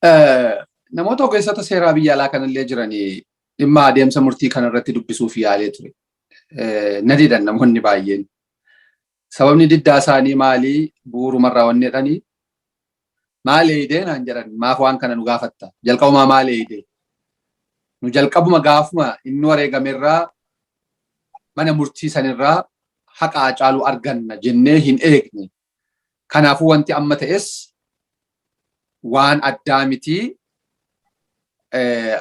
namoota ogeessota seeraa biyya alaa kanallee jiranii dhimma adeemsa murtii kanarratti dubbisuuf yaalee ture. Na didan namoonni baay'een. Sababni diddaa isaanii maalii bu'uurumarraa wanni jedhanii maal eeyidee naan jedhan maaf waan kana nu gaafatta jalqabumaa maal eeyidee nu jalqabuma gaafuma inni wareegamerraa mana murtii sanirraa haqa Hacaaluu arganna jennee hin eegne. Kanaafuu wanti amma ta'es waan addaa miti.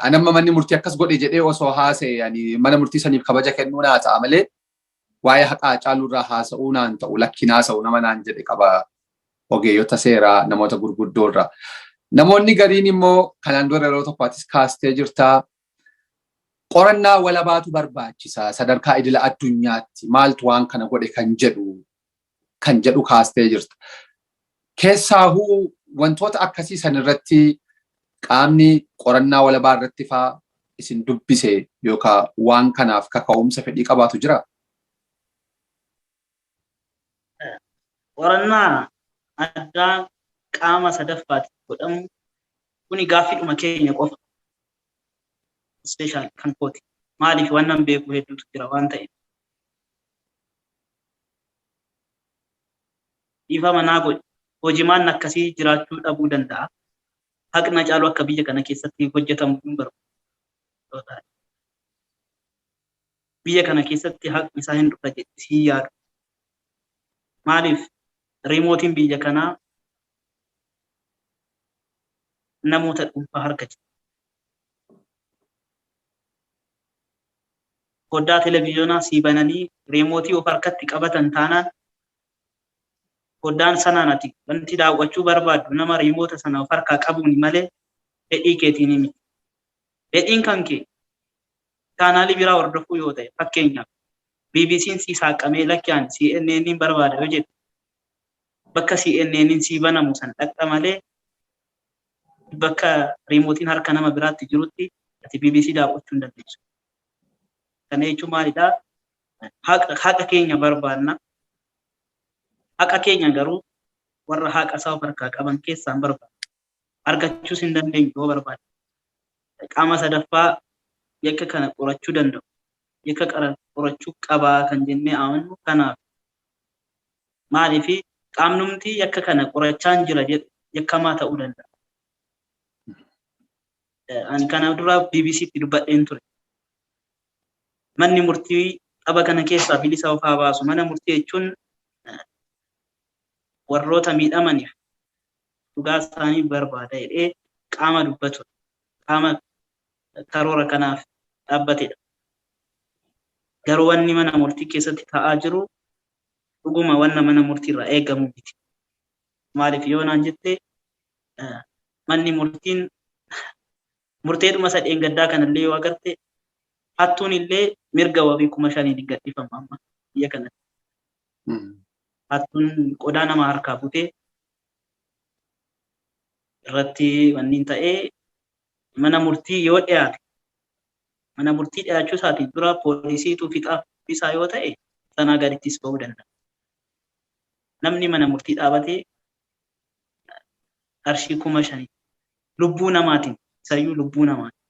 Anamma manni murtii akkas godhe jedhee osoo haasa'e yani mana murtii saniif kabaja kennuu naa ta'a malee waa'ee haqa Hacaaluu irraa haasa'uu naan ta'u lakkin haasa'u nama naan jedhe qaba ogeeyyota seeraa namoota gurguddoo irraa. Namoonni gariin immoo kanaan dura yeroo tokkootis kaastee jirtaa qorannaa walabaatu barbaachisaa sadarkaa idila addunyaatti maaltu waan kana godhe kan jedhu kaastee jirta. Keessaahuu wantoota akkasii san irratti qaamni qorannaa walabaa irratti faa isin dubbise yookaan waan kanaaf kaka'umsa fedhii qabaatu jira? Qorannaa addaa qaama sadaffaatti godhamu kuni gaaffiidhuma keenya qofa. Special kan kooti. Maaliif waan nan beeku hedduutu jira waan ta'eef. Ifa manaa godhe hojimaan akkasii jiraachuu dhabuu danda'a. Haqni Hacaaluu akka biyya kana keessatti hojjetamu hin barbaadu. Biyya kana keessatti haqni isaa hin dhufa jedhee yaadu. Maaliif reemootiin biyya kanaa namoota dhuunfaa harka jira. Foddaa televiizyinaa sii bananii reemootii of harkatti qabatan taanaan foddaan sanaan ati wanti daawwachuu barbaadu nama reemoota sana of harkaa qabuun malee fedhii keetiin miti. Fedhiin kan kee chaanaalii biraa hordofuu yoo ta'e fakkeenyaaf BBC'n sii saaqamee lakkiyaan CNN'n barbaada yoo jedhu bakka CNN'n sii banamu san dhaqxa malee bakka reemootiin harka nama biraatti jirutti ati BBC daawwachuu hin dandeessu. Kana jechuun maalidhaa? Haqa keenya barbaadna. Haqa keenya garuu warra haqa isaa of harkaa qaban keessaan barbaada. Argachuus hin dandeenyu yoo barbaada. Qaama sadaffaa yakka kana qorachuu danda'u. Yakka qorachuu qabaa kan jennee amannu kanaaf. Maaliif qaamnumti yakka kana qorachaan jira jedhu yakkamaa ta'uu danda'a. Ani kana dura BBC'tti dubbadheen ture. Manni murtii dhaba kana keessaa bilisa of haa baasu. Mana murtii jechuun warroota miidhamaniif dhugaa isaanii barbaada jedhee qaama dubbatu. Qaama karoora kanaaf dhaabbatedha. Garuu wanni mana murtii keessatti ta'aa jiru dhuguma wanna mana murtii irraa eegamu miti. Maaliif yoo naan jettee manni murtiin murteedhuma sadeen gaddaa kanallee yoo agarte hattuun illee mirga wabii 5,000 gadhiifama amma biyya kanatti. Hattuun qodaa nama harkaa butee irratti wanni ta'ee mana murtii yoo dhiyaate mana murtii dhiyaachuu isaatiin dura poolisiitu fixaa isaa yoo ta'e sanaa gadittis ba'uu danda'a. Namni mana murtii dhaabatee qarshii 5,000 lubbuu namaatiin isayyuu lubbuu namaatiin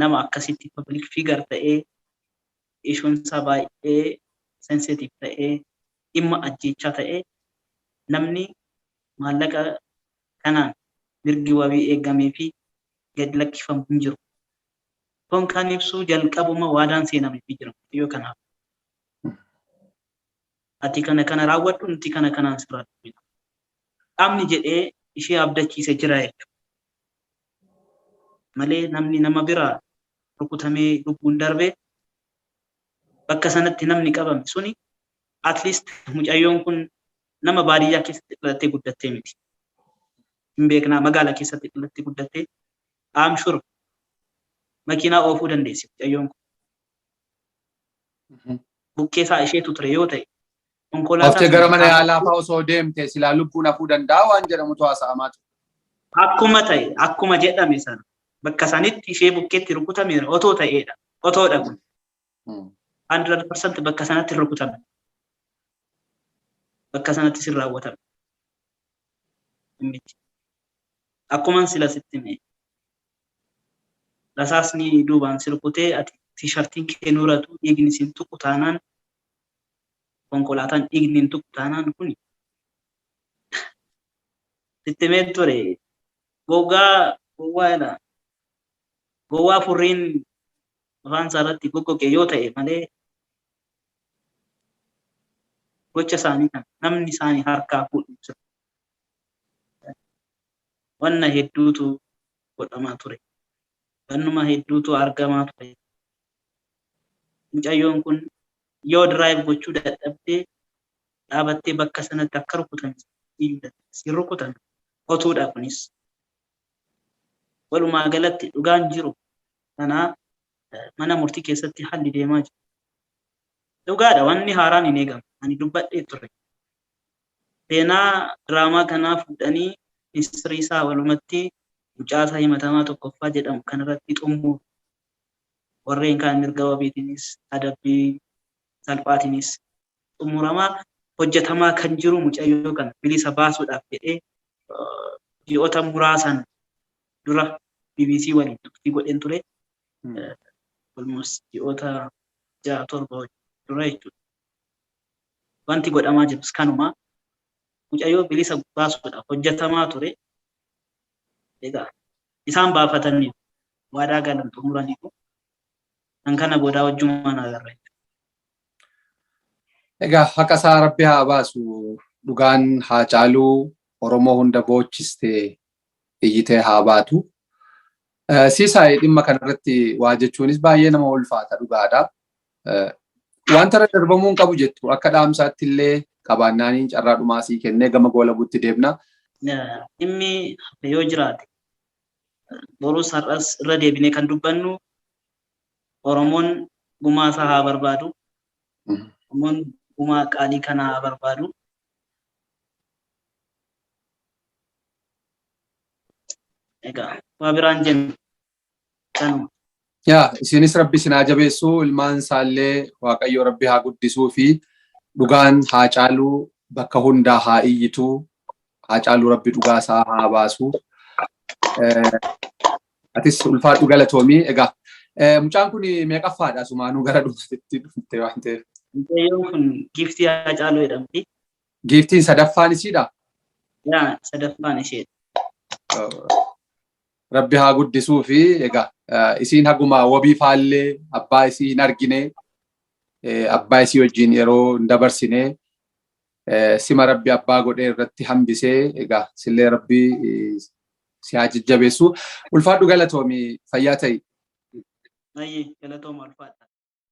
nama akkasitti public figure ta'ee ishuunsaa baay'ee sensitive ta'ee dhimma ajjeechaa ta'ee namni maallaqa kanaan mirgi wabii eegamee fi gad lakkifamu hin jiru. Kun kan ibsu jalqabuma waadaan seenamee fi jira yoo kanaaf. Ati kana raawwadhu nuti kanaan sirraatu. Qaamni jedhee ishee abdachiise jira jechuudha. Malee namni nama biraa rukutamee lubbuun darbe bakka sanatti namni qabame suni at least mucayyoon kun nama baadiyyaa keessatti dhalattee guddattee miti. Hin beeknaa magaalaa keessatti dhalattee guddattee I'm sure makiinaa oofuu dandeessi mucayyoon kun. Bukkeesaa isheetu ture yoo ta'e konkolaataa Oftee gara mana yaalaa fa'aa osoo deemte silaa lubbuun hafuu danda'a waan jedhamutu haasa'amaa ture. Akkuma ta'e akkuma jedhame sana bakka sanitti ishee bukkeetti rukutameera otoo ta'eedha. Otoodha kun. 100% bakka sanatti rukutame. Bakka sanatti sin raawwatame. Akkuman sila sitti mee. Rasaasni duubaan sirkutee ati tiishartiin kee nuuratu dhiigni siin tuqu taanaan konkolaataan dhiigni hin tuqu taanaan kuni sitti mee ture gowwaa furriin afaan isaarratti goggoge yoo ta'e malee gocha isaanii kan namni isaanii harkaa fuudhu wanna hedduutu godhamaa ture. Wannuma hedduutu argamaa ture. Mucayyoon kun yoo drive gochuu dadhabdee dhaabattee bakka sanatti akka rukutan si rukutan otuudha kunis. Walumaa galatti dhugaan jiru kanaa mana murtii keessatti haalli deemaa jiru. Dhugaadha wanni haaraan hin eegamu. Ani dubbadhee ture. Seenaa diraamaa kanaa fuudhanii ministeerii isaa walumatti Mucaa Hacee himatamaa tokkoffaa jedhamu kanarratti xumuru. Warreen kaan mirga wabiitiinis adabbii salphaatiinis xumuramaa hojjetamaa kan jiru mucayyoo kana bilisa baasuudhaaf jedhee ji'oota muraasan dura BBC waliin turtii godheen ture. Almost ji'oota 6-7 dura jechuudha. Wanti godhamaa jirus kanuma mucayyoo bilisa baasuudhaaf hojjetamaa ture. Egaa isaan baafatanii waadaa galan xumuraniiru. Kan kana booda wajjumaan agarra. Egaa haqa isaa Rabbi haa baasu. Dhugaan Haacaaluu Oromoo hunda boochistee iyyitee haa baatu. Sisaay dhimma kanarratti waa jechuunis baay'ee nama ulfaata dhugaadha. Wanta irra darbamuu hin qabu jettu akka dhaamsaatti illee qabaannaanii carraa dhumaa sii kennee gama goolabuutti deemna. Dhimmi yoo jiraate borus har'as irra deebinee kan dubbannu Oromoon gumaa isaa haa barbaadu. Oromoon gumaa qaalii kana haa barbaadu. Egaa waa biraan jennu kanuma. Isinis Rabbi sinaa jabeessuu ilmaan isaallee Waaqayyo Rabbi haa guddisuu fi dhugaan Haacaaluu bakka hundaa haa iyyituu. Haacaaluu Rabbi dhugaa isaa haa baasu. Atis ulfaadhu galatoomii. Egaa mucaan kun meeqaffaadha sumaanuu gara dhuunfatti dhufte waan ta'eef. Mucayyoon kun giiftii Haacaaluu jedhamti. Giiftiin sadaffaan isiidha? Sadaffaan isheedha. Rabbi haa guddisuu fi egaa isiin haguma wabii faallee abbaa isii hin argine abbaa isii wajjin yeroo hin dabarsine sima Rabbi abbaa godhee irratti hambisee egaa sillee Rabbi si haa jajjabeessu. Ulfaadhu galatoomii fayyaa ta'i. Galatoomaa ulfaadha.